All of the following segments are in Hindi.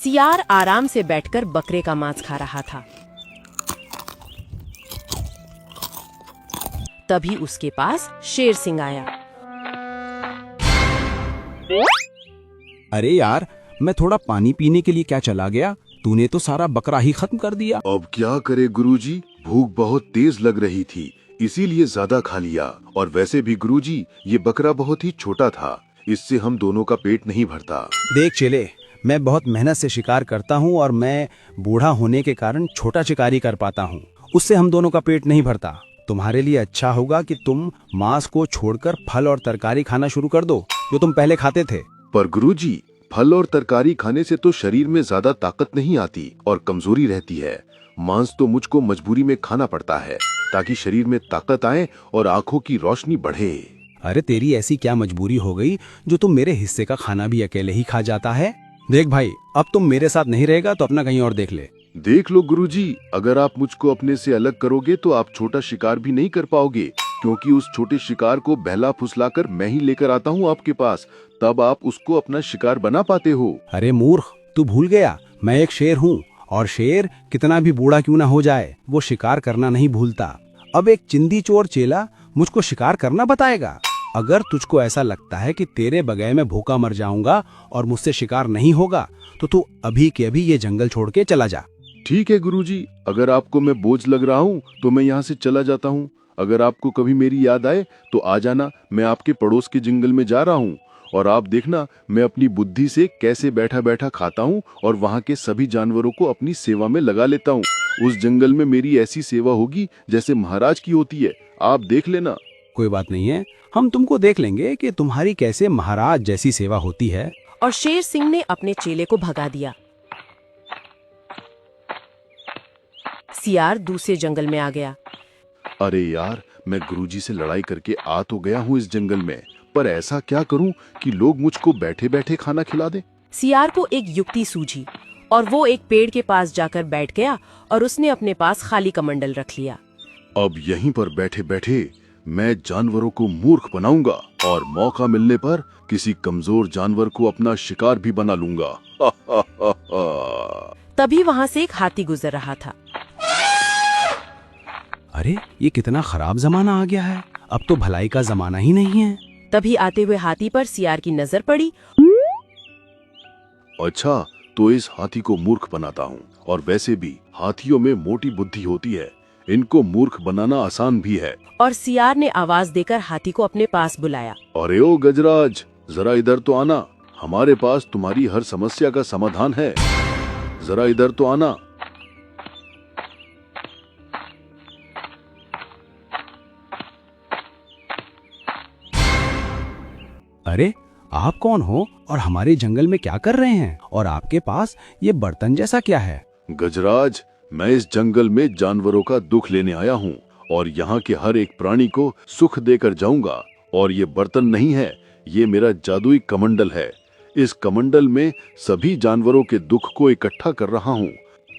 सियार आराम से बैठकर बकरे का मांस खा रहा था। तभी उसके पास शेर सिंह आया। अरे यार, मैं थोड़ा पानी पीने के लिए क्या चला गया, तूने तो सारा बकरा ही खत्म कर दिया। अब क्या करे गुरुजी, भूख बहुत तेज लग रही थी, इसीलिए ज्यादा खा लिया। और वैसे भी गुरुजी, ये बकरा बहुत ही छोटा था, इससे हम दोनों का पेट नहीं भरता। देख चेले, मैं बहुत मेहनत से शिकार करता हूँ और मैं बूढ़ा होने के कारण छोटा शिकारी कर पाता हूँ, उससे हम दोनों का पेट नहीं भरता। तुम्हारे लिए अच्छा होगा कि तुम मांस को छोड़कर फल और तरकारी खाना शुरू कर दो, जो तुम पहले खाते थे। पर गुरुजी, फल और तरकारी खाने से तो शरीर में ज्यादा ताकत नहीं आती और कमजोरी रहती है। मांस तो मुझको मजबूरी में खाना पड़ता है ताकि शरीर में ताकत आए और आंखों की रोशनी बढ़े। अरे तेरी ऐसी क्या मजबूरी हो गई जो तुम मेरे हिस्से का खाना भी अकेले ही खा जाता है? देख भाई, अब तुम मेरे साथ नहीं रहेगा तो अपना कहीं और देख ले। देख लो गुरुजी, अगर आप मुझको अपने से अलग करोगे तो आप छोटा शिकार भी नहीं कर पाओगे, क्योंकि उस छोटे शिकार को बहला फुसलाकर मैं ही लेकर आता हूँ आपके पास, तब आप उसको अपना शिकार बना पाते हो। अरे मूर्ख, तू भूल गया मैं एक शेर हूँ, और शेर कितना भी बूढ़ा क्यों ना हो जाए, वो शिकार करना नहीं भूलता। अब एक चिंदी चोर चेला मुझको शिकार करना बताएगा। अगर तुझको ऐसा लगता है कि तेरे बगैर मैं भूखा मर जाऊंगा और मुझसे शिकार नहीं होगा, तो तू अभी के अभी ये जंगल छोड़ के चला जा। ठीक है गुरुजी, अगर आपको मैं बोझ लग रहा हूँ तो मैं यहाँ से चला जाता हूँ। अगर आपको कभी मेरी याद आए तो आ जाना, मैं आपके पड़ोस के जंगल में जा रहा हूँ, और आप देखना मैं अपनी बुद्धि से कैसे बैठा बैठा खाता हूँ और वहाँ के सभी जानवरों को अपनी सेवा में लगा लेता हूँ। उस जंगल में मेरी ऐसी सेवा होगी जैसे महाराज की होती है, आप देख लेना। कोई बात नहीं है, हम तुमको देख लेंगे कि तुम्हारी कैसे महाराज जैसी सेवा होती है। और शेर सिंह ने अपने चेले को भगा दिया। सियार दूसरे जंगल में आ गया। अरे यार, मैं गुरुजी से लड़ाई करके आ तो गया हूँ इस जंगल में, पर ऐसा क्या करूँ कि लोग मुझको बैठे बैठे खाना खिला दें। सियार को एक युक्ति सूझी और वो एक पेड़ के पास जाकर बैठ गया और उसने अपने पास खाली कमंडल रख लिया। अब यहीं पर बैठे बैठे मैं जानवरों को मूर्ख बनाऊंगा और मौका मिलने पर किसी कमजोर जानवर को अपना शिकार भी बना लूंगा। तभी वहाँ से एक हाथी गुजर रहा था। अरे ये कितना खराब जमाना आ गया है, अब तो भलाई का जमाना ही नहीं है। तभी आते हुए हाथी पर सियार की नजर पड़ी। अच्छा, तो इस हाथी को मूर्ख बनाता हूँ, और वैसे भी हाथियों में मोटी बुद्धि होती है, इनको मूर्ख बनाना आसान भी है। और सियार ने आवाज देकर हाथी को अपने पास बुलाया। अरे ओ गजराज, जरा इधर तो आना, हमारे पास तुम्हारी हर समस्या का समाधान है, जरा इधर तो आना। अरे आप कौन हो और हमारे जंगल में क्या कर रहे हैं, और आपके पास ये बर्तन जैसा क्या है? गजराज, मैं इस जंगल में जानवरों का दुख लेने आया हूँ और यहाँ के हर एक प्राणी को सुख देकर जाऊंगा। और ये बर्तन नहीं है, ये मेरा जादुई कमंडल है। इस कमंडल में सभी जानवरों के दुख को इकट्ठा कर रहा हूँ।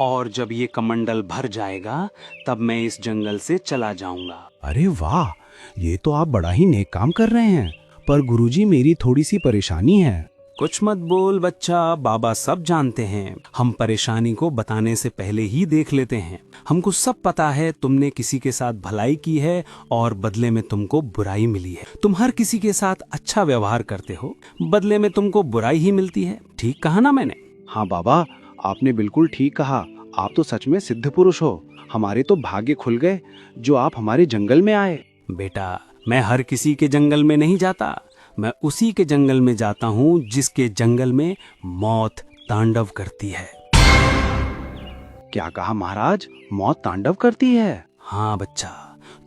और जब ये कमंडल भर जाएगा तब मैं इस जंगल से चला जाऊंगा। अरे वाह, ये तो आप बड़ा ही नेक काम कर रहे हैं, पर गुरुजी मेरी थोड़ी सी परेशानी है। कुछ मत बोल बच्चा, बाबा सब जानते हैं। हम परेशानी को बताने से पहले ही देख लेते हैं। हमको सब पता है तुमने किसी के साथ भलाई की है और बदले में तुमको बुराई मिली है। तुम हर किसी के साथ अच्छा व्यवहार करते हो, बदले में तुमको बुराई ही मिलती है। ठीक कहा ना मैंने? हाँ बाबा, आपने बिल्कुल ठीक कहा। आप तो सच में सिद्ध पुरुष हो। हमारे तो भाग्य खुल गए जो आप हमारे जंगल में आए। बेटा, मैं हर किसी के जंगल में नहीं जाता, मैं उसी के जंगल में जाता हूँ जिसके जंगल में मौत तांडव करती है। क्या कहा महाराज, मौत तांडव करती है? हाँ बच्चा,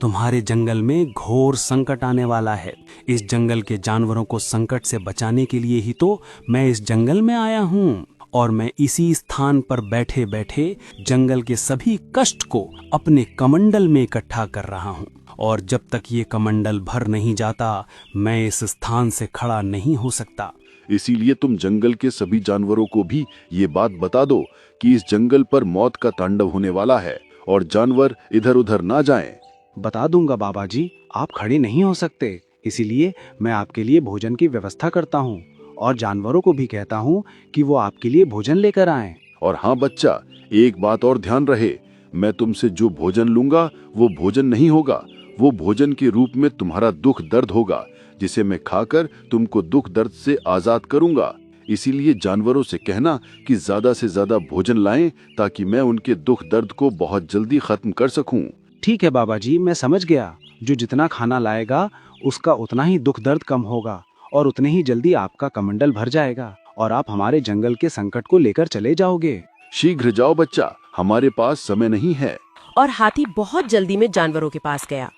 तुम्हारे जंगल में घोर संकट आने वाला है। इस जंगल के जानवरों को संकट से बचाने के लिए ही तो मैं इस जंगल में आया हूँ, और मैं इसी स्थान पर बैठे बैठे जंगल के सभी कष्ट को अपने कमंडल में इकट्ठा कर रहा हूँ। और जब तक ये कमंडल भर नहीं जाता, मैं इस स्थान से खड़ा नहीं हो सकता। इसीलिए तुम जंगल के सभी जानवरों को भी ये बात बता दो कि इस जंगल पर मौत का तांडव होने वाला है और जानवर इधर उधर ना जाएं। बता दूंगा बाबा जी, आप खड़े नहीं हो सकते, इसीलिए मैं आपके लिए भोजन की व्यवस्था करता हूँ और जानवरों को भी कहता हूँ कि वो आपके लिए भोजन लेकर आएं। और हाँ बच्चा, एक बात और ध्यान रहे, मैं तुमसे जो भोजन लूंगा वो भोजन नहीं होगा, वो भोजन के रूप में तुम्हारा दुख दर्द होगा, जिसे मैं खाकर तुमको दुख दर्द से आजाद करूंगा। इसीलिए जानवरों से कहना कि ज्यादा से ज्यादा भोजन लाएं ताकि मैं उनके दुख दर्द को बहुत जल्दी खत्म कर सकूं। ठीक है बाबा जी, मैं समझ गया। जो जितना खाना लाएगा उसका उतना ही दुख दर्द कम होगा और उतने ही जल्दी आपका कमंडल भर जाएगा और आप हमारे जंगल के संकट को लेकर चले जाओगे। शीघ्र जाओ बच्चा, हमारे पास समय नहीं है। और हाथी बहुत जल्दी में जानवरों के पास गया।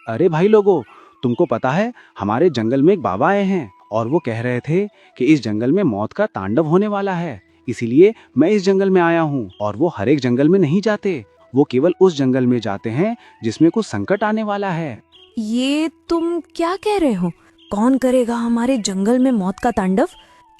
अरे भाई लोगों, तुमको पता है हमारे जंगल में एक बाबा आए हैं और वो कह रहे थे कि इस जंगल में मौत का तांडव होने वाला है, इसीलिए मैं इस जंगल में आया हूँ। और वो हर एक जंगल में नहीं जाते, वो केवल उस जंगल में जाते हैं जिसमें कुछ संकट आने वाला है। ये तुम क्या कह रहे हो? कौन करेगा हमारे जंगल में मौत का तांडव?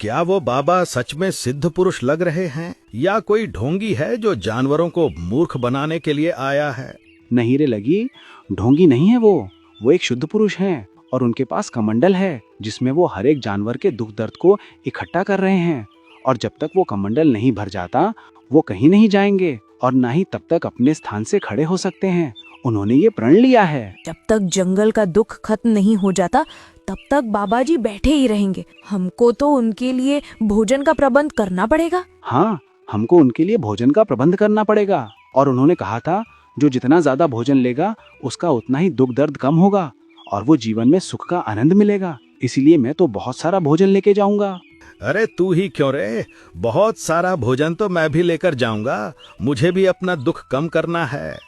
क्या वो बाबा सच में सिद्ध पुरुष लग रहे हैं या कोई ढोंगी है जो जानवरों को मूर्ख बनाने के लिए आया है? नहीं रे लगी, ढोंगी नहीं है वो एक शुद्ध पुरुष हैं और उनके पास कमंडल है जिसमें वो हर एक जानवर के दुख दर्द को इकट्ठा कर रहे हैं। और जब तक वो कमंडल नहीं भर जाता वो कहीं नहीं जाएंगे और ना ही तब तक अपने स्थान से खड़े हो सकते हैं। उन्होंने ये प्रण लिया है। जब तक जंगल का दुख खत्म नहीं हो जाता तब तक बाबा जी बैठे ही रहेंगे। हमको तो उनके लिए भोजन का प्रबंध करना पड़ेगा। हाँ, हमको उनके लिए भोजन का प्रबंध करना पड़ेगा। और उन्होंने कहा था जो जितना ज्यादा भोजन लेगा उसका उतना ही दुख दर्द कम होगा और वो जीवन में सुख का आनंद मिलेगा। इसीलिए मैं तो बहुत सारा भोजन लेके जाऊंगा। अरे तू ही क्यों रे, बहुत सारा भोजन तो मैं भी लेकर जाऊंगा, मुझे भी अपना दुख कम करना है।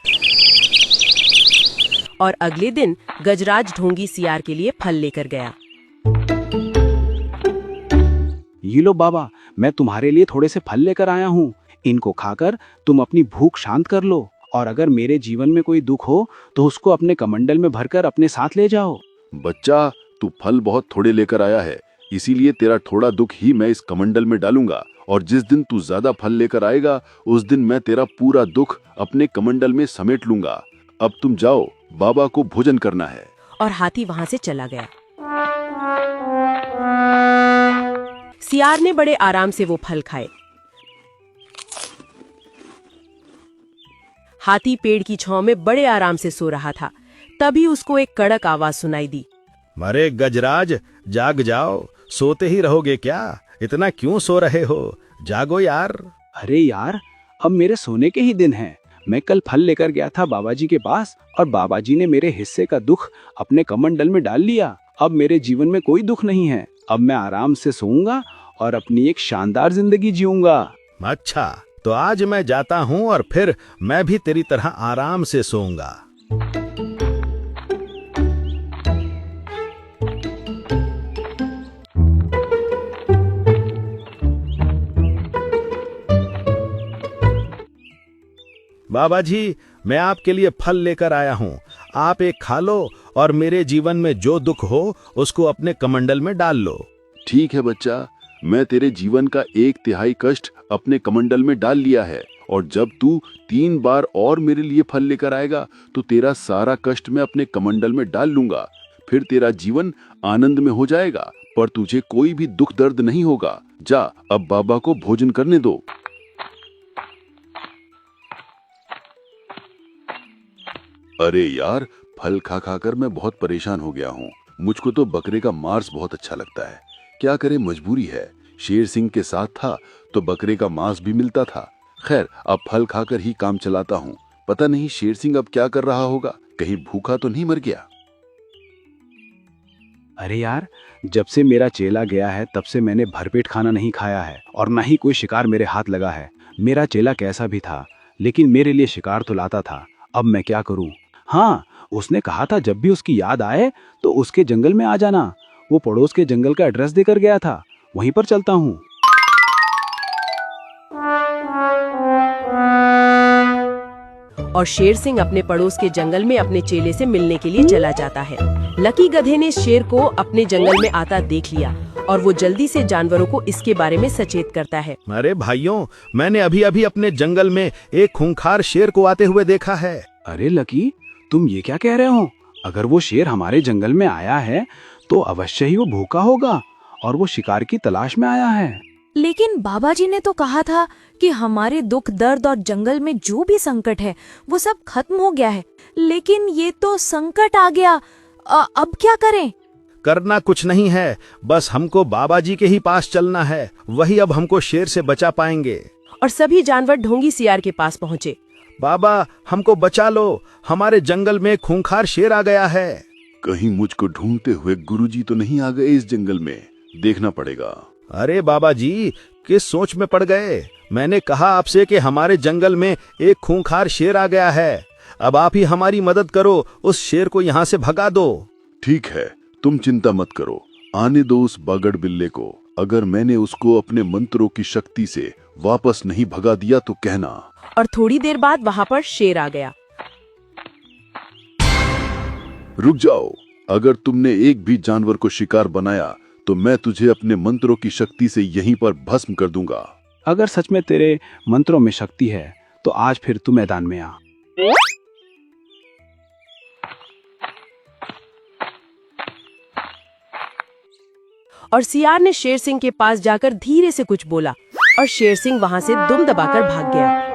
और अगले दिन गजराज ढोंगी सियार के लिए फल लेकर गया। ये लो बाबा, मैं तुम्हारे लिए थोड़े से फल लेकर आया हूँ। इनको खाकर तुम अपनी भूख शांत कर लो और अगर मेरे जीवन में कोई दुख हो तो उसको अपने कमंडल में भरकर अपने साथ ले जाओ। बच्चा, तू फल बहुत थोड़े लेकर आया है, इसीलिए तेरा थोड़ा दुख ही मैं इस कमंडल में डालूंगा। और जिस दिन तू ज्यादा फल लेकर आएगा उस दिन मैं तेरा पूरा दुख अपने कमंडल में समेट लूंगा। अब तुम जाओ, बाबा को भोजन करना है। और हाथी वहां से चला गया। सियार ने बड़े आराम से वो फल खाए। हाथी पेड़ की छांव में बड़े आराम से सो रहा था। तभी उसको एक कड़क आवाज सुनाई दी। अरे गजराज, जाग जाओ, सोते ही रहोगे क्या? इतना क्यों सो रहे हो? जागो यार। अरे यार, अब मेरे सोने के ही दिन हैं। मैं कल फल लेकर गया था बाबा जी के पास और बाबा जी ने मेरे हिस्से का दुख अपने कमंडल में डाल लिया। अब मेरे जीवन में कोई दुख नहीं है। अब मैं आराम से सोऊंगा और अपनी एक शानदार जिंदगी जीऊंगा। अच्छा, तो आज मैं जाता हूँ और फिर मैं भी तेरी तरह आराम से सोऊंगा। बाबा जी, मैं आपके लिए फल लेकर आया हूँ, आप एक खा लो और मेरे जीवन में जो दुख हो उसको अपने कमंडल में डाल लो। ठीक है बच्चा, मैं तेरे जीवन का 1/3 कष्ट अपने कमंडल में डाल लिया है और जब तू 3 बार और मेरे लिए फल लेकर आएगा तो तेरा सारा कष्ट मैं अपने कमंडल में डाल लूंगा। फिर तेरा जीवन आनंद में हो जाएगा, पर तुझे कोई भी दुख दर्द नहीं होगा। जा, अब बाबा को भोजन करने दो। अरे यार, फल खा खाकर मैं बहुत परेशान हो गया हूँ। मुझको तो बकरे का मांस बहुत अच्छा लगता है। क्या करे, मजबूरी है। शेर सिंह के साथ था तो बकरे का मांस भी मिलता था। खैर, अब फल खाकर ही काम चलाता हूँ। पता नहीं शेर सिंह अब क्या कर रहा होगा, कहीं भूखा तो नहीं मर गया। अरे यार, जब से मेरा चेला गया है तब से मैंने भरपेट खाना नहीं खाया है और ना ही कोई शिकार मेरे हाथ लगा है। मेरा चेला कैसा भी था लेकिन मेरे लिए शिकार तो लाता था। अब मैं क्या करूं? हाँ, उसने कहा था जब भी उसकी याद आए तो उसके जंगल में आ जाना। वो पड़ोस के जंगल का एड्रेस देकर गया था, वहीं पर चलता हूँ। और शेर सिंह अपने पड़ोस के जंगल में अपने चेले से मिलने के लिए चला जाता है। लकी गधे ने शेर को अपने जंगल में आता देख लिया और वो जल्दी से जानवरों को इसके बारे में सचेत करता है। अरे भाइयों, मैंने अभी अभी अपने जंगल में एक खूंखार शेर को आते हुए देखा है। अरे लकी, तुम ये क्या कह रहे हो? अगर वो शेर हमारे जंगल में आया है तो अवश्य ही वो भूखा होगा और वो शिकार की तलाश में आया है। लेकिन बाबा जी ने तो कहा था कि हमारे दुख दर्द और जंगल में जो भी संकट है वो सब खत्म हो गया है। लेकिन ये तो संकट आ गया, अब क्या करें? करना कुछ नहीं है, बस हमको बाबा जी के ही पास चलना है, वही अब हमको शेर से बचा पाएंगे। और सभी जानवर ढोंगी सियार के पास पहुँचे। बाबा हमको बचा लो, हमारे जंगल में खूंखार शेर आ गया है। कहीं मुझको ढूंढते हुए गुरुजी तो नहीं आ गए इस जंगल में, देखना पड़ेगा। अरे बाबा जी, किस सोच में पड़ गए? मैंने कहा आपसे कि हमारे जंगल में एक खूंखार शेर आ गया है। अब आप ही हमारी मदद करो, उस शेर को यहाँ से भगा दो। ठीक है, तुम चिंता मत करो, आने दो उस बागड़ बिल्ले को। अगर मैंने उसको अपने मंत्रों की शक्ति से वापस नहीं भगा दिया तो कहना। और थोड़ी देर बाद वहाँ पर शेर आ गया। रुक जाओ, अगर तुमने एक भी जानवर को शिकार बनाया तो मैं तुझे अपने मंत्रों की शक्ति से यहीं पर भस्म कर दूंगा। अगर सच में तेरे मंत्रों में शक्ति है तो आज फिर तू मैदान में आ। और सियार ने शेर सिंह के पास जाकर धीरे से कुछ बोला और शेर सिंह वहां से दुम दबाकर भाग गया।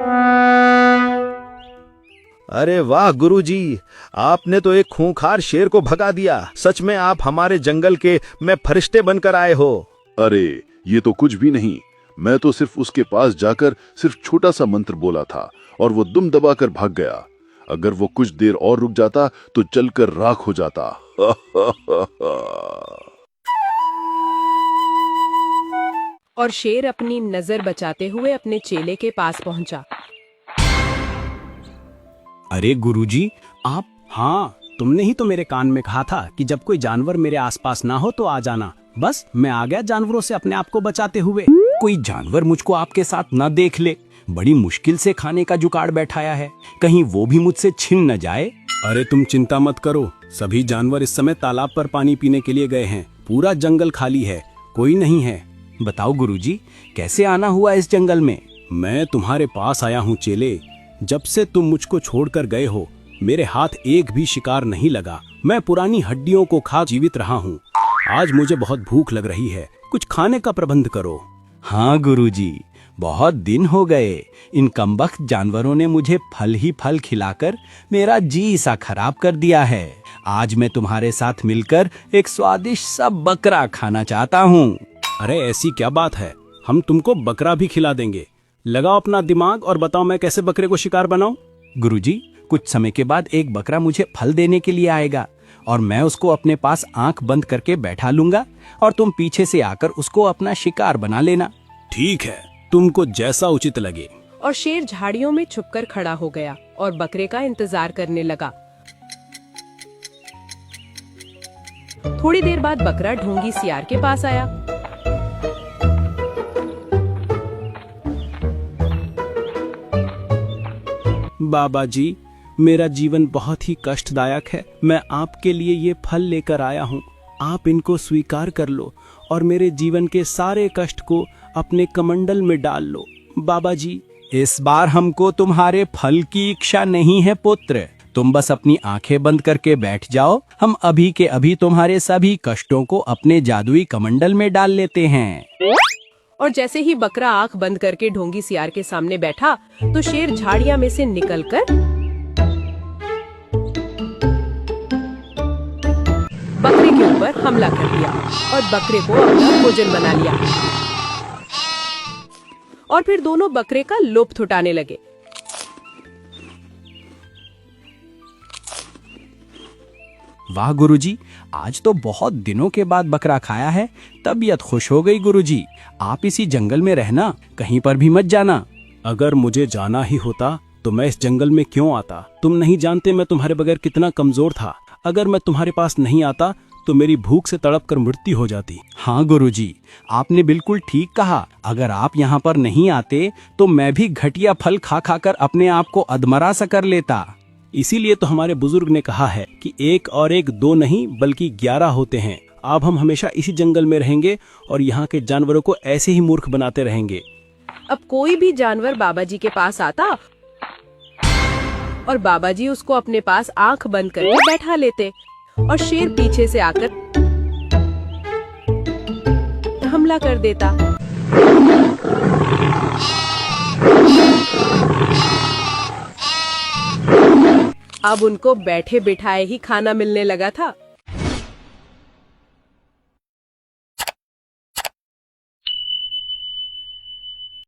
अरे वाह गुरुजी, आपने तो एक खूंखार शेर को भगा दिया। सच में आप हमारे जंगल के में फरिश्ते बनकर आए हो। अरे ये तो कुछ भी नहीं, मैं तो सिर्फ उसके पास जाकर सिर्फ छोटा सा मंत्र बोला था और वो दुम दबाकर भाग गया। अगर वो कुछ देर और रुक जाता तो जलकर राख हो जाता। और शेर अपनी नजर बचाते हुए अपने चेले के पास पहुंचा। अरे गुरुजी, आप? हाँ, तुमने ही तो मेरे कान में कहा था कि जब कोई जानवर मेरे आसपास ना हो तो आ जाना। बस मैं आ गया जानवरों से अपने आप को बचाते हुए। कोई जानवर मुझको आपके साथ न देख ले। बड़ी मुश्किल से खाने का जुगाड़ बैठाया है, कहीं वो भी मुझसे छिन न जाए। अरे तुम चिंता मत करो, सभी जानवर इस समय तालाब पर पानी पीने के लिए गए हैं। पूरा जंगल खाली है, कोई नहीं है। बताओ गुरुजी, कैसे आना हुआ इस जंगल में? मैं तुम्हारे पास आया हूँ चेले। जब से तुम मुझको छोड़कर गए हो मेरे हाथ एक भी शिकार नहीं लगा। मैं पुरानी हड्डियों को खा जीवित रहा हूँ। आज मुझे बहुत भूख लग रही है, कुछ खाने का प्रबंध करो। हाँ गुरुजी, बहुत दिन हो गए। इन कमबख्त जानवरों ने मुझे फल ही फल खिलाकर मेरा जी सा खराब कर दिया है। आज मैं तुम्हारे साथ मिलकर एक स्वादिष्ट सा बकरा खाना चाहता हूँ। अरे ऐसी क्या बात है, हम तुमको बकरा भी खिला देंगे। लगाओ अपना दिमाग और बताओ मैं कैसे बकरे को शिकार बनाऊं। गुरुजी, कुछ समय के बाद एक बकरा मुझे फल देने के लिए आएगा और मैं उसको अपने पास आंख बंद करके बैठा लूंगा और तुम पीछे से आकर उसको अपना शिकार बना लेना। ठीक है, तुमको जैसा उचित लगे। और शेर झाड़ियों में छुपकर खड़ा हो गया और बकरे का इंतजार करने लगा। थोड़ी देर बाद बकरा ढोंगी सियार के पास आया। बाबा जी, मेरा जीवन बहुत ही कष्टदायक है। मैं आपके लिए ये फल लेकर आया हूँ, आप इनको स्वीकार कर लो और मेरे जीवन के सारे कष्ट को अपने कमंडल में डाल लो। बाबा जी, इस बार हमको तुम्हारे फल की इच्छा नहीं है पुत्र। तुम बस अपनी आंखें बंद करके बैठ जाओ, हम अभी के अभी तुम्हारे सभी कष्टों को अपने जादुई कमंडल में डाल लेते हैं। और जैसे ही बकरा आंख बंद करके ढोंगी सियार के सामने बैठा तो शेर झाड़ियां में से निकलकर बकरे के ऊपर हमला कर दिया और बकरे को अपना भोजन बना लिया। और फिर दोनों बकरे का लुत्फ उठाने लगे। वाह गुरुजी, आज तो बहुत दिनों के बाद बकरा खाया है। तबीयत खुश हो गई गुरुजी। आप इसी जंगल में रहना, कहीं पर भी मत जाना। अगर मुझे जाना ही होता तो मैं इस जंगल में क्यों आता? तुम नहीं जानते मैं तुम्हारे बगैर कितना कमजोर था। अगर मैं तुम्हारे पास नहीं आता तो मेरी भूख से तड़प कर मृत्यु हो जाती। हाँ गुरुजी, आपने बिल्कुल ठीक कहा। अगर आप यहाँ पर नहीं आते तो मैं भी घटिया फल खा खाकर अपने आप को अधमरा सा कर लेता। इसीलिए तो हमारे बुजुर्ग ने कहा है कि एक और एक दो नहीं बल्कि 11 होते हैं। अब हम हमेशा इसी जंगल में रहेंगे और यहाँ के जानवरों को ऐसे ही मूर्ख बनाते रहेंगे। अब कोई भी जानवर बाबा जी के पास आता और बाबा जी उसको अपने पास आंख बंद करके बैठा लेते और शेर पीछे से आकर हमला कर देता। अब उनको बैठे बिठाए ही खाना मिलने लगा था।